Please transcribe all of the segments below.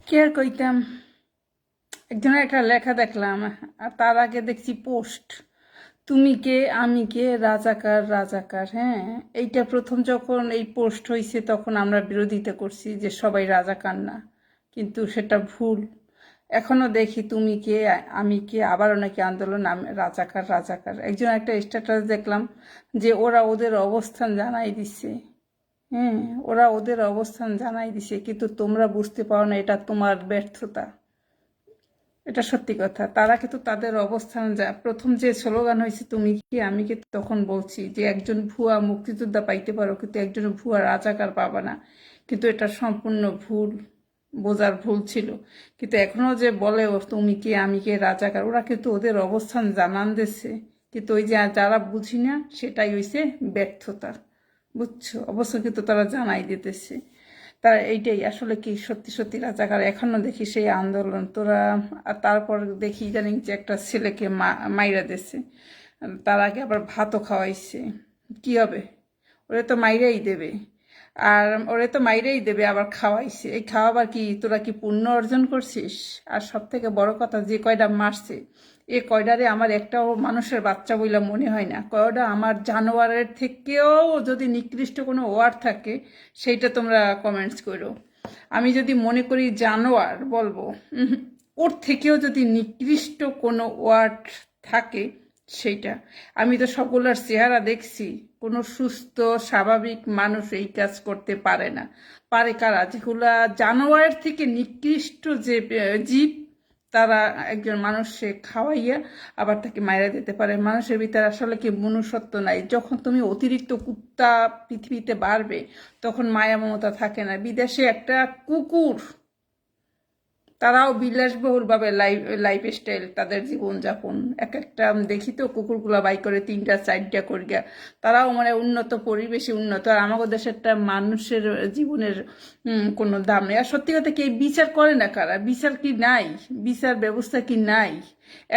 কি আর কইতাম, একজনের একটা লেখা দেখলাম আর তার আগে দেখছি পোস্ট, তুমি কে আমি কে রাজাকার রাজাকার। হ্যাঁ, এইটা প্রথম যখন এই পোস্ট হয়েছে তখন আমরা বিরোধিতা করছি যে সবাই রাজাকার না, কিন্তু সেটা ভুল। এখনো দেখি তুমি কে আমি কে, আবারও নাকি আন্দোলন রাজাকার রাজাকার। একজন একটা স্ট্যাটাস দেখলাম যে ওরা ওদের অবস্থান জানাই দিচ্ছে। হ্যাঁ, ওরা ওদের অবস্থান জানাই দিছে, কিন্তু তোমরা বুঝতে পারো না, এটা তোমার ব্যর্থতা। এটা সত্যি কথা। তারা কিন্তু তাদের অবস্থান প্রথম যে স্লোগান হয়েছে তুমি কি আমি কি, তখন বলছি যে একজন ভুয়া মুক্তিযোদ্ধা পাইতে পারো, কিন্তু একজন ভুয়া রাজাকার পাবা না। কিন্তু এটা সম্পূর্ণ ভুল, বোঝার ভুল ছিল। কিন্তু এখনো যে বলে তুমি কি আমি কে রাজাকার, ওরা কিন্তু ওদের অবস্থান জানান দিছে, কিন্তু ওই যে যারা বুঝি না সেটাই হয়েছে ব্যর্থতা। বুঝছো, অবশ্য কিন্তু তারা জানাই দিতেছে। তারা এইটাই আসলে কি সত্যি সত্যি রাজাকার। এখনো দেখি সেই আন্দোলন তোরা। আর তারপর দেখি ইদানিং যে একটা ছেলেকে মাইরা দিছে, তার আগে আবার ভাতও খাওয়াইছে। কি হবে, ওরে তো মাইরাই দেবে। আর ওরে তো মাইরেই দেবে, আবার খাওয়াইছে। এই খাওয়াবার কি তোরা কি পুণ্য অর্জন করছিস? আর সব থেকে বড় কথা, যে কয়টা মারছে এ কয়ডারে আমার একটাও মানুষের বাচ্চা বইলা মনে হয় না। কয়টা আমার জানোয়ারের থেকেও যদি নিকৃষ্ট কোনো ওয়ার্ড থাকে সেইটা তোমরা কমেন্টস করো। আমি যদি মনে করি জানোয়ার বলবো, ওর থেকেও যদি নিকৃষ্ট কোনো ওয়ার্ড থাকে সেইটা। আমি তো সবগুলোর চেহারা দেখছি, কোনো সুস্থ স্বাভাবিক মানুষ এই কাজ করতে পারে না। পারে কারা? যেগুলা জানোয়ারের থেকে নিকৃষ্ট যে জীব, তারা একজন মানুষকে খাওয়াইয়া আবার তাকে মাইরা দিতে পারে। মানুষের ভিতরে আসলে কি মনুষ্যত্ব নাই। যখন তুমি অতিরিক্ত কুত্তা পৃথিবীতে বাড়বে তখন মায়া মমতা থাকে না। বিদেশে একটা কুকুর, তারাও বিলাসবহুলভাবে লাইফ স্টাইল, তাদের জীবনযাপন এক একটা দেখি তো, কুকুরগুলা বাই করে 3টা 4টা করিয়া, তারাও মানে উন্নত পরিবেশে উন্নত। আর আমাদের দেশেরটা মানুষের জীবনের কোনো দাম নেই। আর সত্যি কথা কি, বিচার করে না কারা? বিচার কি নাই? বিচার ব্যবস্থা কি নাই?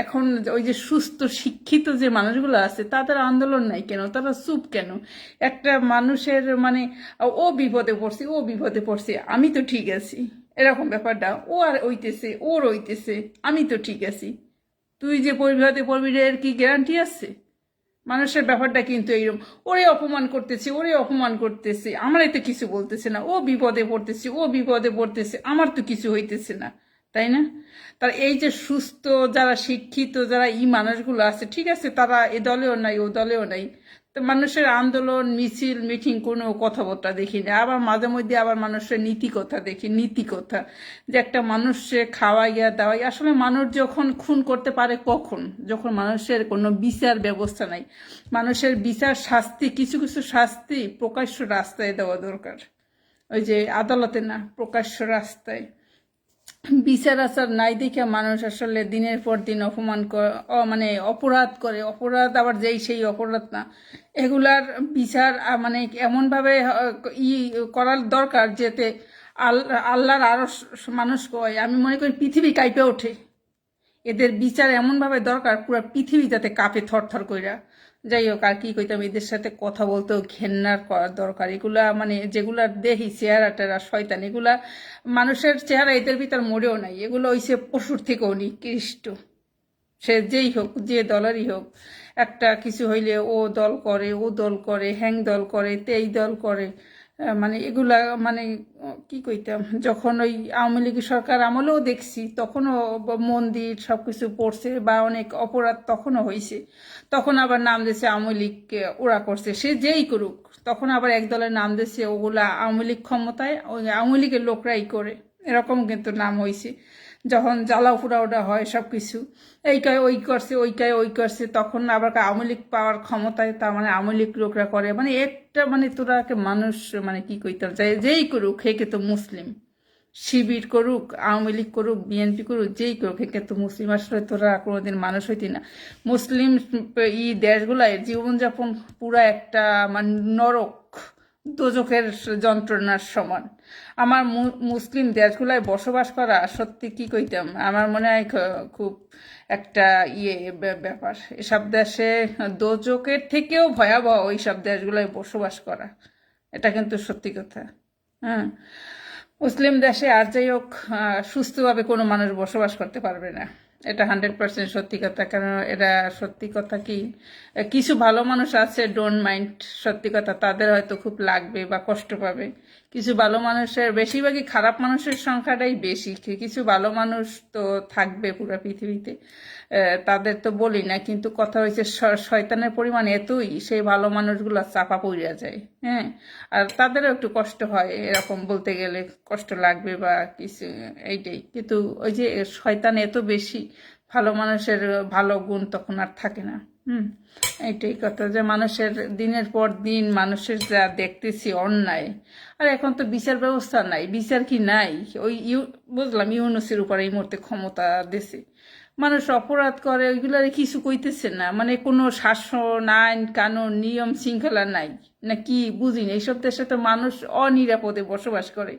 এখন ওই যে সুস্থ শিক্ষিত যে মানুষগুলো আছে তাদের আন্দোলন নাই কেন? তারা চুপ কেন? একটা মানুষের মানে ও বিপদে পড়ছে, ও বিপদে পড়ছে, আমি তো ঠিক আছি, এরকম ব্যাপারটা। ও আর ওইতেছে, ওর ওইতেছে, আমি তো ঠিক আছি। তুই যে বিপদে পড়বি এর কি গ্যারান্টি আছে? মানুষের ব্যাপারটা কিন্তু এইরকম। ওরে অপমান করতেছে, ওরে অপমান করতেছে, আমারই তো কিছু বলতেছে না। ও বিপদে পড়তেছে, ও বিপদে পড়তেছে, আমার তো কিছু হইতেছে না, তাই না? তার এই যে সুস্থ যারা শিক্ষিত যারা মানুষগুলো আছে, ঠিক আছে, তারা এ দলেও নাই ও দলেও নাই, তো মানুষের আন্দোলন মিছিল মিটিং কোনো কথাবার্তা দেখি না। আবার মাঝে মধ্যে আবার মানুষের নীতি কথা দেখি, নীতি কথা, যে একটা মানুষে খাওয়াইয়া দাওয়াই। আসলে মানুষ যখন খুন করতে পারে কখন? যখন মানুষের কোনো বিচার ব্যবস্থা নাই। মানুষের বিচার শাস্তি, কিছু কিছু শাস্তি প্রকাশ্য রাস্তায় দেওয়া দরকার। ওই যে আদালতে না, প্রকাশ্য রাস্তায়। বিচার আচার নাই দেখে মানুষ আসলে দিনের পর দিন অপমান করে, মানে অপরাধ করে। অপরাধ আবার যেই সেই অপরাধ না, এগুলার বিচার মানে এমনভাবে করার দরকার যেতে আল্লাহর আরো মানুষ কয়। আমি মনে করি পৃথিবী কাঁপে ওঠে। এদের বিচার এমনভাবে দরকার পুরো পৃথিবী যাতে কাঁপে থরথর কইরা। যাই হোক, আর কি কইতাম, এদের সাথে কথা বলতেও ঘেন্নার করার দরকার। এগুলা মানে যেগুলা দেখি চেহারা টেরা শয়তান, এগুলা মানুষের চেহারা এদের ভিতর মরেও নাই। এগুলো হইছে পশুর থেকেও নিকৃষ্ট। সে যেই হোক, যে দলেরই হোক, একটা কিছু হইলে ও দল করে, ও দল করে, হ্যাং দল করে, তেই দল করে। মানে এগুলা মানে কি কইতাম, যখন ওই আওয়ামী লীগ সরকার আমলেও দেখছি, তখনও মন্দির সব কিছু পড়ছে বা অনেক অপরাধ তখনও হয়েছে। তখন আবার নাম দিয়েছে আওয়ামী লীগকে ওরা করছে, সে যেই করুক। তখন আবার এক দলের নাম দিয়েছে ওগুলা আওয়ামী লীগ ক্ষমতায়, ওই আওয়ামী লীগের লোকরাই করে, এরকম কিন্তু নাম হয়েছে। যখন জ্বালাও ওটা হয় সব কিছু, এই কয় ওই করছে, ওই কয় ওই করছে, তখন আবার আওয়ামী লীগ পাওয়ার ক্ষমতায়, তার মানে আওয়ামী লীগ লোকরা করে। মানে একটা মানে তোরাকে মানুষ মানে কি কইতে চাই, যেই করুক হেকে তো মুসলিম। শিবির করুক, আওয়ামী লীগ করুক, বিএনপি করুক, যেই করুক হেকে তো মুসলিম। আসলে তোরা কোনোদিন মানুষ হইতি না। মুসলিম দেশগুলায় জীবনযাপন পুরা একটা মানে নরক, দোজখের যন্ত্রণার সমান। আমার মুসলিম দেশগুলায় বসবাস করা সত্যি কি কইতাম, আমার মনে হয় খুব একটা ব্যাপার। এসব দেশে দোজখের থেকেও ভয়াবহ ওইসব দেশগুলায় বসবাস করা, এটা কিন্তু সত্যি কথা। হ্যাঁ, মুসলিম দেশে আর যাই হোক সুস্থভাবে কোনো মানুষ বসবাস করতে পারবে না, এটা 100% সত্যি কথা। কারণ এরা সত্যি কথা কি, কিছু ভালো মানুষ আছে ডোন্ট মাইন্ড, সত্যি কথা তাদের হয়তো খুব লাগবে বা কষ্ট পাবে। কিছু ভালো মানুষের, বেশিরভাগই খারাপ মানুষের সংখ্যাটাই বেশি, কিছু ভালো মানুষ তো থাকবে পুরো পৃথিবীতে, তাদের তো বলি না। কিন্তু কথা হয়েছে শয়তানের পরিমাণ এতই, সেই ভালো মানুষগুলো চাপা পড়িয়া যায়। হ্যাঁ, আর তাদেরও একটু কষ্ট হয়, এরকম বলতে গেলে কষ্ট লাগবে বা কিছু, এইটাই। কিন্তু ওই যে শয়তান এত বেশি, ভালো মানুষের ভালো গুণ তখন আর থাকে না। এইটাই কথা, যে মানুষের দিনের পর দিন মানুষের যা দেখতেছি অন্যায়। আর এখন তো বিচার ব্যবস্থা নাই, বিচার কি নাই, ওই বুঝলাম ইউনুসের উপর এই মুহূর্তে ক্ষমতা দেশে, মানুষ অপরাধ করে ওইগুলার কিছু কইতেছে না, মানে কোনো শাসন আইন কানুন নিয়ম শৃঙ্খলা নাই না কি বুঝি না। এইসব দেশে তো মানুষ অনিরাপদে বসবাস করে।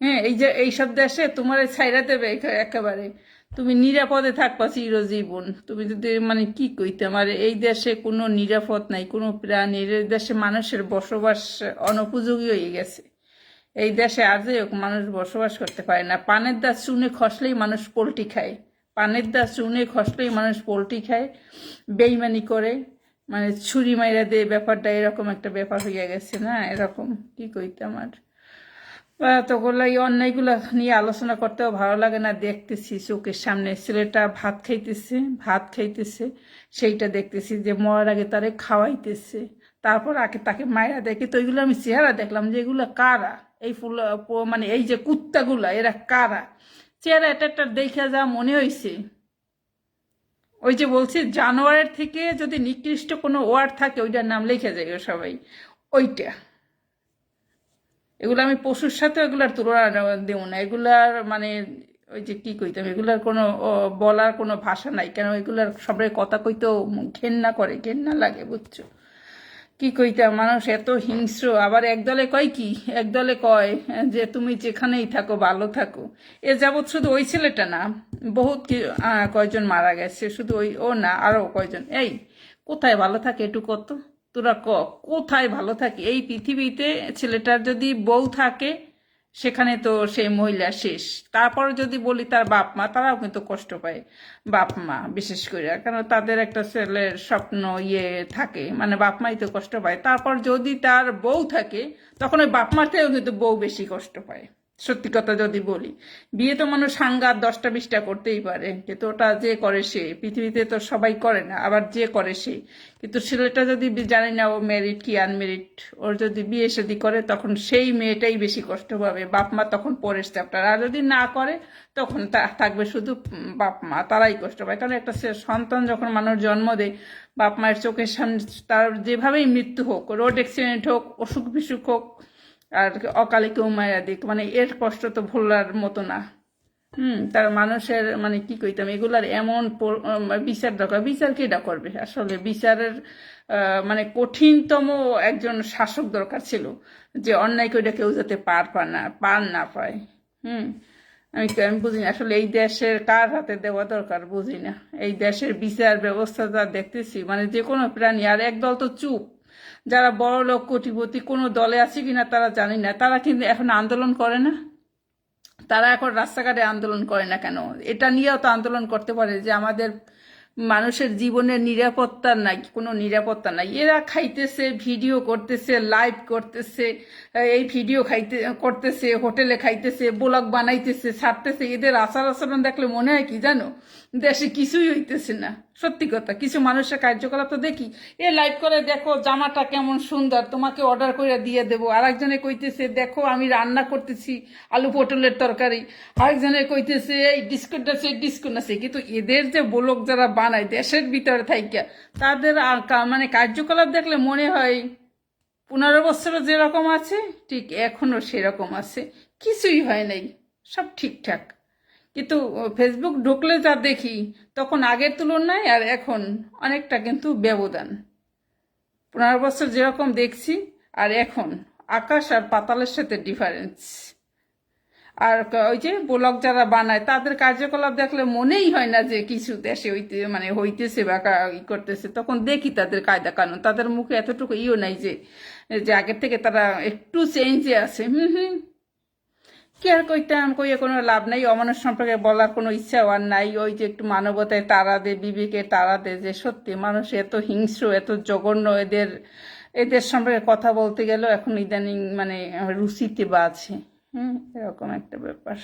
হ্যাঁ, এই যে এইসব দেশে তোমার ছাইরা দেবে একেবারে, তুমি নিরাপদে থাকবা চিরজীবন। তুমি যদি মানে কি কইতে, আমার এই দেশে কোনো নিরাপদ নাই, কোনো প্রাণীর, এই দেশে মানুষের বসবাস অনুপযোগী হয়ে গেছে। এই দেশে আর যাই হোক মানুষ বসবাস করতে পারে না। পানের দা চুনে খসলেই মানুষ পোলট্রি খায়, পানের দা চুনে খসলেই মানুষ পোলট্রি খায়, বেইমানি করে, মানে ছুরি মাইরা দিয়ে ব্যাপারটা এরকম একটা ব্যাপার হইয়া গেছে না, এরকম কি কইতে আমার। তোগুলো এই অন্যায়গুলো নিয়ে আলোচনা করতেও ভালো লাগে না, দেখতেছি চোখের সামনে ছেলেটা ভাত খাইতেছে, সেইটা দেখতেছি যে মরার আগে তারে খাওয়াইতেছে, তারপর আগে তাকে মায়েরা দেখে। তো এগুলো আমি চেহারা দেখলাম যে এগুলো কারা, এই ফুল মানে এই যে কুত্তাগুলা এরা কারা, চেহারা এটা একটা দেখে যা মনে হয়েছে। ওই যে বলছি জানোয়ারের থেকে যদি নিকৃষ্ট কোনো ওয়ার্ড থাকে ওইটার নাম লিখে যায় সবাই, ওইটা। এগুলো আমি পশুর সাথে এগুলার তুলনা দেব না, এগুলার মানে ওই যে কি কইতাম, এগুলার কোনো বলার কোনো ভাষা নাই। কেন এগুলার সবাই কথা কইতেও ঘেন্না করে, ঘেন্না লাগে, বুঝছো কি কইতাম। মানুষ এত হিংস্র, আবার একদলে কয় কি, একদলে কয় যে তুমি যেখানেই থাকো ভালো থাকো। এ যাবৎ শুধু ওই ছেলেটা না, বহুত কয়জন মারা গেছে, শুধু ওই ও না, আরো কয়জন। এই কোথায় ভালো থাকে একটু কত, তোরা কোথায় ভালো থাকে এই পৃথিবীতে? ছেলেটার যদি বউ থাকে সেখানে তো সেই মহিলা শেষ। তারপর যদি বলি তার বাপ মা, তারাও কিন্তু কষ্ট পায়, বাপ মা বিশেষ করে, কারণ তাদের একটা ছেলের স্বপ্ন থাকে, মানে বাপ মাই তো কষ্ট পায়। তারপর যদি তার বউ থাকে তখন ওই বাপ মাতেও কিন্তু বউ বেশি কষ্ট পায়, সত্যি কথা যদি বলি। বিয়ে তো মানুষ সাঙ্গাত 10টা 20টা করতেই পারে, কিন্তু ওটা যে করে সে, পৃথিবীতে তো সবাই করে না, আবার যে করে সে। কিন্তু ছেলেটা যদি জানি না ও ম্যারিড কি আনম্যারিড, ওর যদি বিয়ে শাদী করে তখন সেই মেয়েটাই বেশি কষ্ট পাবে, বাপ মা তখন পরের চ্যাপ্টার। আর যদি না করে তখন থাকবে শুধু বাপ মা, তারাই কষ্ট পায়। কারণ একটা সন্তান যখন মানুষ জন্ম দেয়, বাপ মায়ের চোখের সামনে তার যেভাবেই মৃত্যু হোক, রোড অ্যাক্সিডেন্ট হোক, অসুখ বিসুখ হোক, আর অকালে কেউ মায়া দিক, মানে এর কষ্ট তো ভোলার মতো না। তার মানুষের মানে কি কইতাম, এগুলার এমন বিচার দরকার। বিচার কেটা করবে আসলে? বিচারের মানে কঠিনতম একজন শাসক দরকার ছিল, যে অন্যায় করে কেউ যাতে পার না পায়। আমি বুঝি না আসলে এই দেশের কার হাতে দেওয়া দরকার, বুঝি না। এই দেশের বিচার ব্যবস্থা যা দেখতেছি, মানে যে কোনো প্রাণী, আর একদল তো চুপ, যারা বড় লোক কোটিপতি কোনো দলে আছে কিনা তারা জানি না, তারা কিন্তু এখন আন্দোলন করে না। তারা এখন রাস্তাঘাটে আন্দোলন করে না কেন? এটা নিয়েও তো আন্দোলন করতে পারে যে আমাদের মানুষের জীবনের নিরাপত্তা নাই, কোনো নিরাপত্তা নাই। এরা খাইতেছে, ভিডিও করতেছে, লাইভ করতেছে, এই ভিডিও করতেছে, হোটেলে খাইতেছে, ব্লগ বানাইতেছে, ছাড়তেছে। এদের আচার আচরণ দেখলে মনে হয় কি জানো, দেশে কিছুই হইতেছে না। সত্যি কথা, কিছু মানুষের কার্যকলাপ তো দেখি, এ লাইভ করে দেখো জামাটা কেমন সুন্দর, তোমাকে অর্ডার করে দিয়ে দেবো। আরেকজনে কইতেছে দেখো আমি রান্না করতেছি আলু পটলের তরকারি। আরেকজনে কইতেছে এই ডিসকাউন্ট আছে, ডিসকাউন্ট আছে। কিন্তু এদের যে ব্লগ যারা বানায় দেশের ভিতরে থাইকা, তাদের মানে কার্যকলাপ দেখলে মনে হয় 15 বছরে যেরকম আছে ঠিক এখনো সেরকম আছে, কিছুই হয় নাই, সব ঠিকঠাক। কিন্তু ফেসবুক ঢুকলে যা দেখি, তখন আগের তুলনায় আর এখন অনেকটা কিন্তু ব্যবধান। 15 বছর যেরকম দেখছি আর এখন আকাশ আর পাতালের সাথে ডিফারেন্স। আর ওই যে ব্লগ যারা বানায় তাদের কার্যকলাপ দেখলে মনেই হয় না যে কিছু দেশে হইতেছে বা করতেছে। তখন দেখি তাদের কায়দা কানুন, তাদের মুখে এতটুকু নাই যে আগের থেকে তারা একটু চেঞ্জে আছে। কি আর কইতাম, কইয়ে কোনো লাভ নাই, অমানুষ সম্পর্কে বলার কোনো ইচ্ছাও আর নাই। ওই যে একটু মানবতায় তাড়া দে, বিবেকে তাড়া দে, যে সত্যি মানুষ এত হিংস্র, এত জঘন্য, এদের এদের সম্পর্কে কথা বলতে গেলেও এখন ইদানিং মানে আমার রুচিতে বাজে। এরকম একটা ব্যাপার।